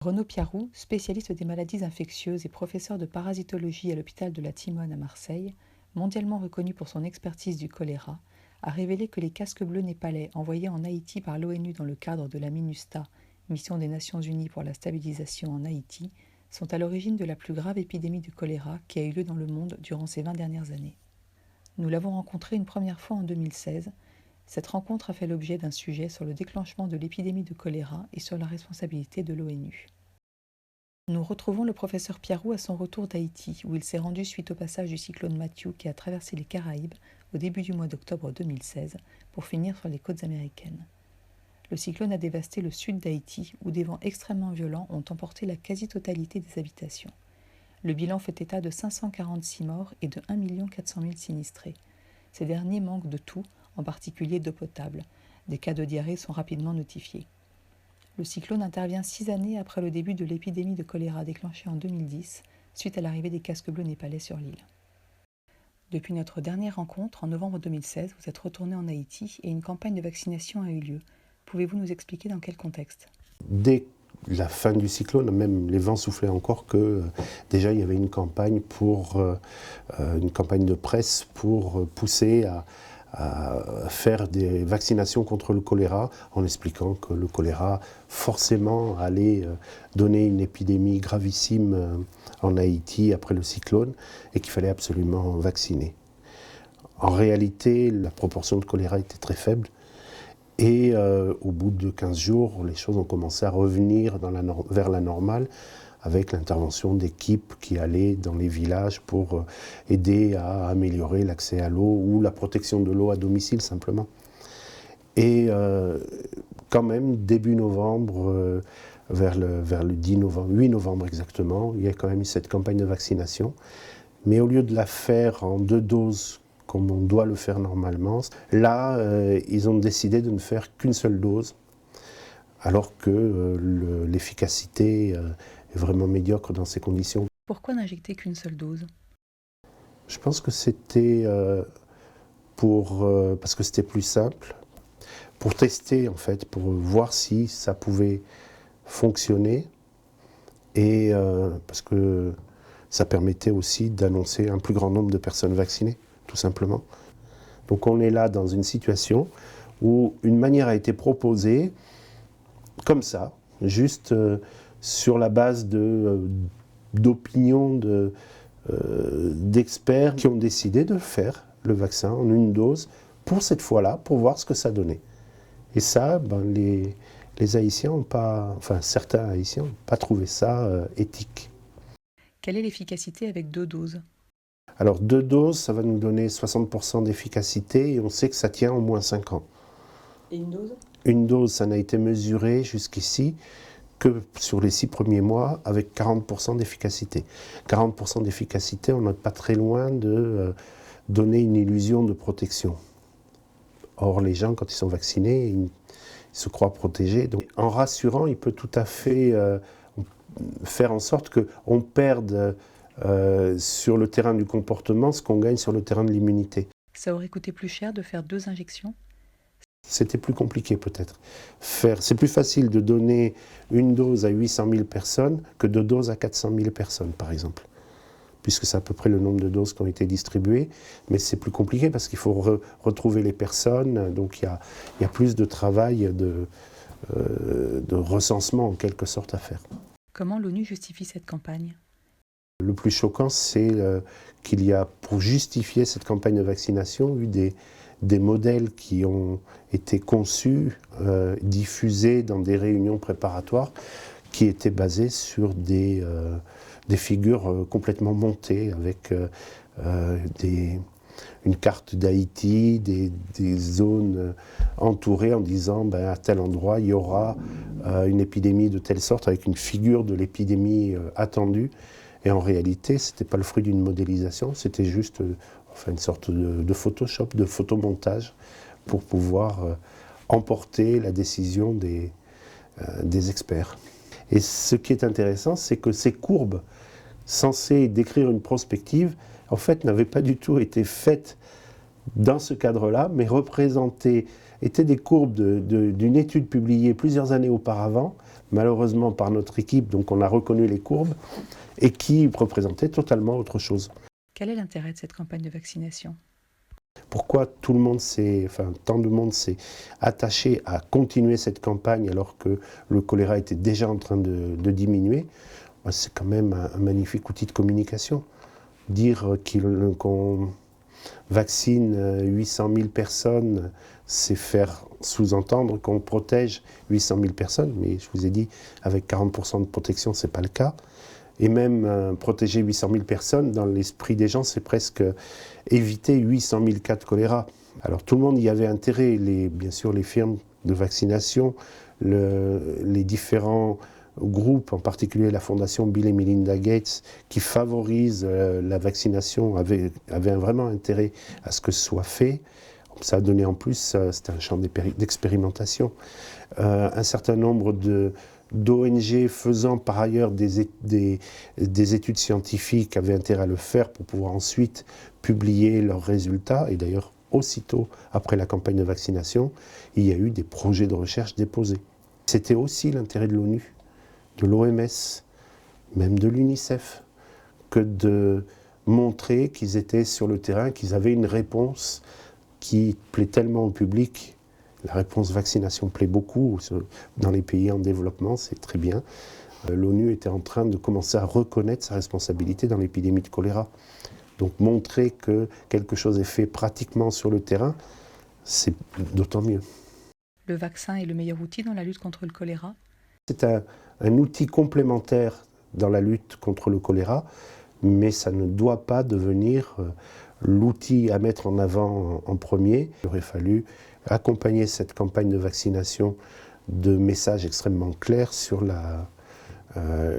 Renaud Piarou, spécialiste des maladies infectieuses et professeur de parasitologie à l'hôpital de la Timone à Marseille, mondialement reconnu pour son expertise du choléra, a révélé que les casques bleus népalais envoyés en Haïti par l'ONU dans le cadre de la MINUSTAH, mission des Nations Unies pour la stabilisation en Haïti, sont à l'origine de la plus grave épidémie de choléra qui a eu lieu dans le monde durant ces 20 dernières années. Nous l'avons rencontré une première fois en 2016. Cette rencontre a fait l'objet d'un sujet sur le déclenchement de l'épidémie de choléra et sur la responsabilité de l'ONU. Nous retrouvons le professeur Piarou à son retour d'Haïti, où il s'est rendu suite au passage du cyclone Matthew qui a traversé les Caraïbes au début du mois d'octobre 2016 pour finir sur les côtes américaines. Le cyclone a dévasté le sud d'Haïti, où des vents extrêmement violents ont emporté la quasi-totalité des habitations. Le bilan fait état de 546 morts et de 1 400 000 sinistrés. Ces derniers manquent de tout, en particulier d'eau potable. Des cas de diarrhée sont rapidement notifiés. Le cyclone intervient 6 années après le début de l'épidémie de choléra déclenchée en 2010, suite à l'arrivée des casques bleus népalais sur l'île. Depuis notre dernière rencontre, en novembre 2016, vous êtes retourné en Haïti et une campagne de vaccination a eu lieu. Pouvez-vous nous expliquer dans quel contexte ? Dès la fin du cyclone, même les vents soufflaient encore que déjà il y avait une campagne de presse pour pousser à faire des vaccinations contre le choléra, en expliquant que le choléra forcément allait donner une épidémie gravissime en Haïti après le cyclone et qu'il fallait absolument vacciner. En réalité, la proportion de choléra était très faible. Et au bout de 15 jours, les choses ont commencé à revenir vers la normale avec l'intervention d'équipes qui allaient dans les villages pour aider à améliorer l'accès à l'eau ou la protection de l'eau à domicile simplement. Et quand même, début novembre, vers le 10 novembre, 8 novembre exactement, il y a quand même eu cette campagne de vaccination. Mais au lieu de la faire en 2 doses, comme on doit le faire normalement. Là, ils ont décidé de ne faire qu'une seule dose, alors que l'efficacité est vraiment médiocre dans ces conditions. Pourquoi n'injecter qu'une seule dose ? Je pense que c'était parce que c'était plus simple, pour tester en fait, pour voir si ça pouvait fonctionner, et parce que ça permettait aussi d'annoncer un plus grand nombre de personnes vaccinées, tout simplement. Donc on est là dans une situation où une manière a été proposée, comme ça, juste sur la base d'opinions d'experts qui ont décidé de faire le vaccin en une dose pour cette fois-là, pour voir ce que ça donnait. Et ça, les Haïtiens n'ont pas, enfin certains Haïtiens n'ont pas trouvé ça éthique. Quelle est l'efficacité avec 2 doses ? Alors 2 doses, ça va nous donner 60% d'efficacité et on sait que ça tient au moins 5 ans. Et une dose ? Une dose, ça n'a été mesuré jusqu'ici que sur les 6 premiers mois avec 40% d'efficacité. 40% d'efficacité, on n'est pas très loin de donner une illusion de protection. Or, les gens, quand ils sont vaccinés, ils se croient protégés. Donc, en rassurant, il peut tout à fait faire en sorte qu'on perde sur le terrain du comportement ce qu'on gagne sur le terrain de l'immunité. Ça aurait coûté plus cher de faire 2 injections ? C'était plus compliqué peut-être. C'est plus facile de donner une dose à 800 000 personnes que 2 doses à 400 000 personnes, par exemple. Puisque c'est à peu près le nombre de doses qui ont été distribuées. Mais c'est plus compliqué parce qu'il faut retrouver les personnes. Donc il y a plus de travail de recensement en quelque sorte à faire. Comment l'ONU justifie cette campagne ? Le plus choquant, c'est qu'il y a, pour justifier cette campagne de vaccination, eu des modèles qui ont été conçus, diffusés dans des réunions préparatoires, qui étaient basés sur des figures complètement montées, avec une carte d'Haïti, des zones entourées en disant à tel endroit il y aura une épidémie de telle sorte, avec une figure de l'épidémie attendue. Et en réalité, ce n'était pas le fruit d'une modélisation, c'était juste une sorte de Photoshop, de photomontage, pour pouvoir emporter la décision des experts. Et ce qui est intéressant, c'est que ces courbes, censées décrire une prospective, en fait, n'avaient pas du tout été faites dans ce cadre-là, mais étaient des courbes d'une étude publiée plusieurs années auparavant, malheureusement par notre équipe, donc on a reconnu les courbes, et qui représentait totalement autre chose. Quel est l'intérêt de cette campagne de vaccination ? Pourquoi tant de monde s'est attaché à continuer cette campagne alors que le choléra était déjà en train de diminuer? C'est quand même un magnifique outil de communication. Dire qu'on vaccine 800 000 personnes, c'est faire sous-entendre qu'on protège 800 000 personnes, mais je vous ai dit, avec 40% de protection, ce n'est pas le cas. Et même protéger 800 000 personnes, dans l'esprit des gens, c'est presque éviter 800 000 cas de choléra. Alors tout le monde y avait intérêt, bien sûr les firmes de vaccination, les différents groupes, en particulier la fondation Bill et Melinda Gates, qui favorise la vaccination, avaient vraiment intérêt à ce que ce soit fait. Ça a donné en plus, c'était un champ d'expérimentation, un certain nombre d'ONG faisant par ailleurs des études scientifiques avaient intérêt à le faire pour pouvoir ensuite publier leurs résultats. Et d'ailleurs, aussitôt après la campagne de vaccination, il y a eu des projets de recherche déposés. C'était aussi l'intérêt de l'ONU, de l'OMS, même de l'UNICEF, que de montrer qu'ils étaient sur le terrain, qu'ils avaient une réponse qui plaît tellement au public. La réponse vaccination plaît beaucoup dans les pays en développement, c'est très bien. L'ONU était en train de commencer à reconnaître sa responsabilité dans l'épidémie de choléra. Donc montrer que quelque chose est fait pratiquement sur le terrain, c'est d'autant mieux. Le vaccin est le meilleur outil dans la lutte contre le choléra ? C'est un outil complémentaire dans la lutte contre le choléra, mais ça ne doit pas devenir l'outil à mettre en avant en premier. Il aurait fallu accompagner cette campagne de vaccination de messages extrêmement clairs sur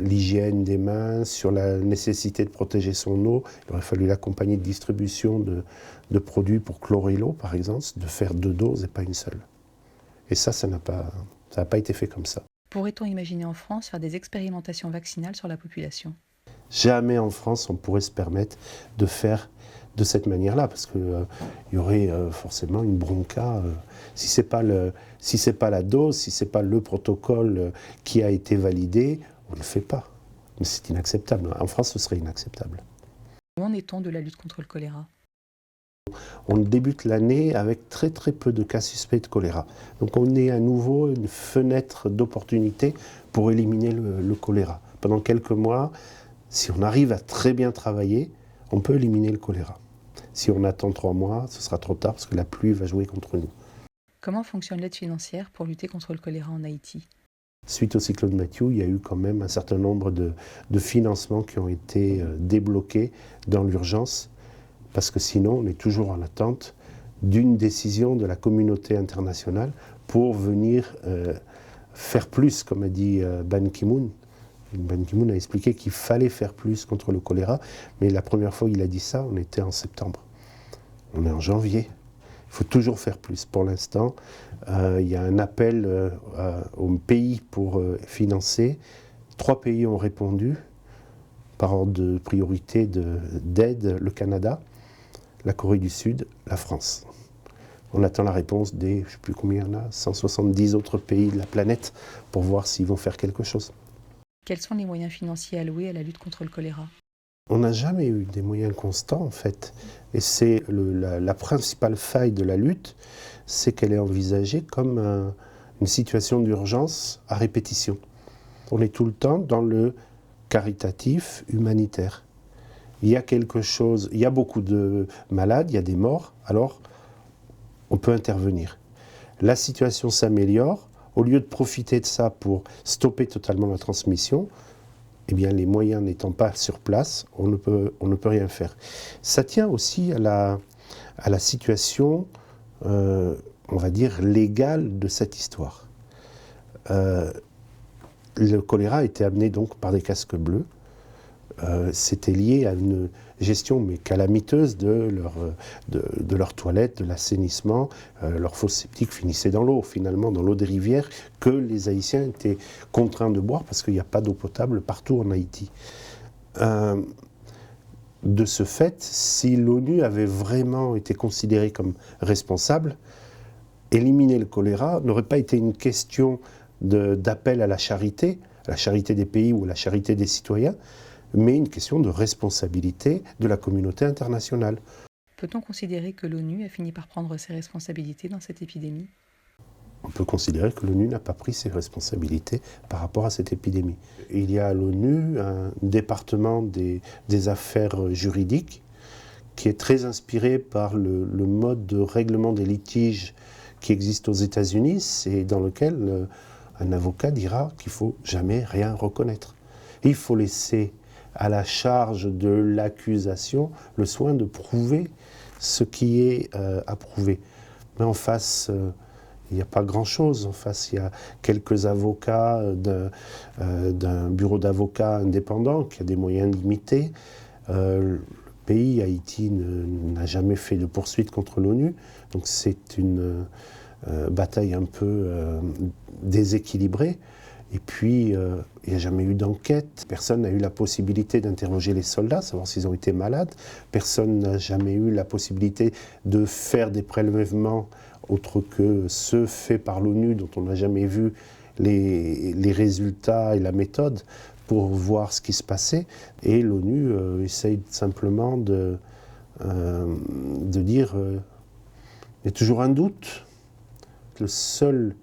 l'hygiène des mains, sur la nécessité de protéger son eau. Il aurait fallu l'accompagner de distribution de produits pour chlorer l'eau, par exemple, de faire 2 doses et pas une seule. Et ça n'a pas été fait comme ça. Pourrait-on imaginer en France faire des expérimentations vaccinales sur la population ? Jamais en France on pourrait se permettre de faire de cette manière-là, parce qu'il y aurait forcément une bronca. Si ce n'est pas la dose, si ce n'est pas le protocole qui a été validé, on ne le fait pas. Mais c'est inacceptable. En France, ce serait inacceptable. Où en est-on de la lutte contre le choléra ? On débute l'année avec très très peu de cas suspects de choléra. Donc on est à nouveau une fenêtre d'opportunité pour éliminer le choléra. Pendant quelques mois, si on arrive à très bien travailler, on peut éliminer le choléra. Si on attend 3 mois, ce sera trop tard parce que la pluie va jouer contre nous. Comment fonctionne l'aide financière pour lutter contre le choléra en Haïti ? Suite au cyclone Matthew, il y a eu quand même un certain nombre de financements qui ont été débloqués dans l'urgence, parce que sinon on est toujours en attente d'une décision de la communauté internationale pour venir faire plus, comme a dit Ban Ki-moon. Ban Ki-moon a expliqué qu'il fallait faire plus contre le choléra, mais la première fois qu'il a dit ça, on était en septembre. On est en janvier. Il faut toujours faire plus. Pour l'instant, il y a un appel aux pays pour financer. 3 pays ont répondu, par ordre de priorité d'aide, le Canada, la Corée du Sud, la France. On attend la réponse des, je ne sais plus combien il y en a, 170 autres pays de la planète pour voir s'ils vont faire quelque chose. Quels sont les moyens financiers alloués à la lutte contre le choléra ? On n'a jamais eu des moyens constants, en fait. Et c'est la principale faille de la lutte, c'est qu'elle est envisagée comme une situation d'urgence à répétition. On est tout le temps dans le caritatif, humanitaire. Il y a quelque chose, il y a beaucoup de malades, il y a des morts, alors on peut intervenir. La situation s'améliore, au lieu de profiter de ça pour stopper totalement la transmission, eh bien, les moyens n'étant pas sur place, on ne peut rien faire. Ça tient aussi à la situation, on va dire, légale de cette histoire. Le choléra a été amené donc par des casques bleus. C'était lié à une gestion mais calamiteuse de leurs toilettes, de l'assainissement. Leurs fosses septiques finissaient dans l'eau, finalement, dans l'eau des rivières, que les Haïtiens étaient contraints de boire parce qu'il n'y a pas d'eau potable partout en Haïti. De ce fait, si l'ONU avait vraiment été considérée comme responsable, éliminer le choléra n'aurait pas été une question d'appel à la charité des pays ou à la charité des citoyens, mais une question de responsabilité de la communauté internationale. Peut-on considérer que l'ONU a fini par prendre ses responsabilités dans cette épidémie ? On peut considérer que l'ONU n'a pas pris ses responsabilités par rapport à cette épidémie. Il y a à l'ONU un département des affaires juridiques qui est très inspiré par le mode de règlement des litiges qui existe aux États-Unis, c'est dans lequel un avocat dira qu'il ne faut jamais rien reconnaître. Il faut laisser à la charge de l'accusation le soin de prouver ce qui est à prouver. Mais en face, il n'y a pas grand-chose. En face, il y a quelques avocats d'un bureau d'avocats indépendant qui a des moyens limités. Le pays, Haïti, n'a jamais fait de poursuite contre l'ONU. Donc c'est une bataille un peu déséquilibrée. Et puis, il n'y a jamais eu d'enquête. Personne n'a eu la possibilité d'interroger les soldats, savoir s'ils ont été malades. Personne n'a jamais eu la possibilité de faire des prélèvements autres que ceux faits par l'ONU, dont on n'a jamais vu les résultats et la méthode pour voir ce qui se passait. Et l'ONU essaye simplement de dire il y a toujours un doute. Le seul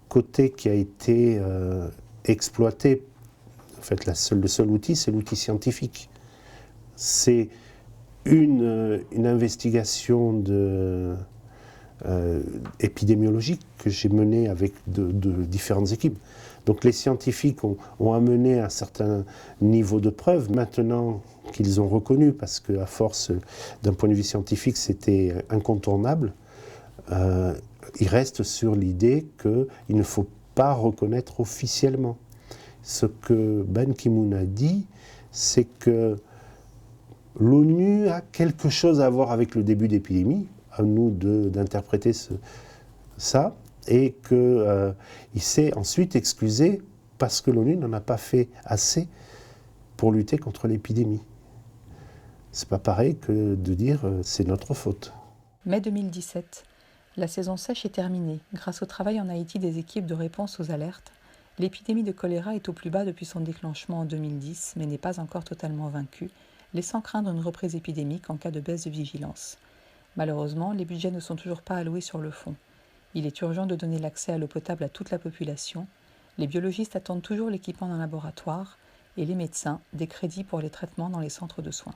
côté qui a été exploité, en fait le seul outil, c'est l'outil scientifique. C'est une investigation épidémiologique que j'ai menée avec de différentes équipes. Donc les scientifiques ont amené un certain niveau de preuve. Maintenant qu'ils ont reconnu, parce qu'à force, d'un point de vue scientifique, c'était incontournable, il reste sur l'idée qu'il ne faut pas reconnaître officiellement. Ce que Ban Ki-moon a dit, c'est que l'ONU a quelque chose à voir avec le début d'épidémie, à nous d'interpréter ça, et qu'il s'est ensuite excusé parce que l'ONU n'en a pas fait assez pour lutter contre l'épidémie. C'est pas pareil que de dire c'est notre faute. Mai 2017. La saison sèche est terminée. Grâce au travail en Haïti des équipes de réponse aux alertes, l'épidémie de choléra est au plus bas depuis son déclenchement en 2010, mais n'est pas encore totalement vaincue, laissant craindre une reprise épidémique en cas de baisse de vigilance. Malheureusement, les budgets ne sont toujours pas alloués sur le fond. Il est urgent de donner l'accès à l'eau potable à toute la population. Les biologistes attendent toujours l'équipement d'un laboratoire et les médecins des crédits pour les traitements dans les centres de soins.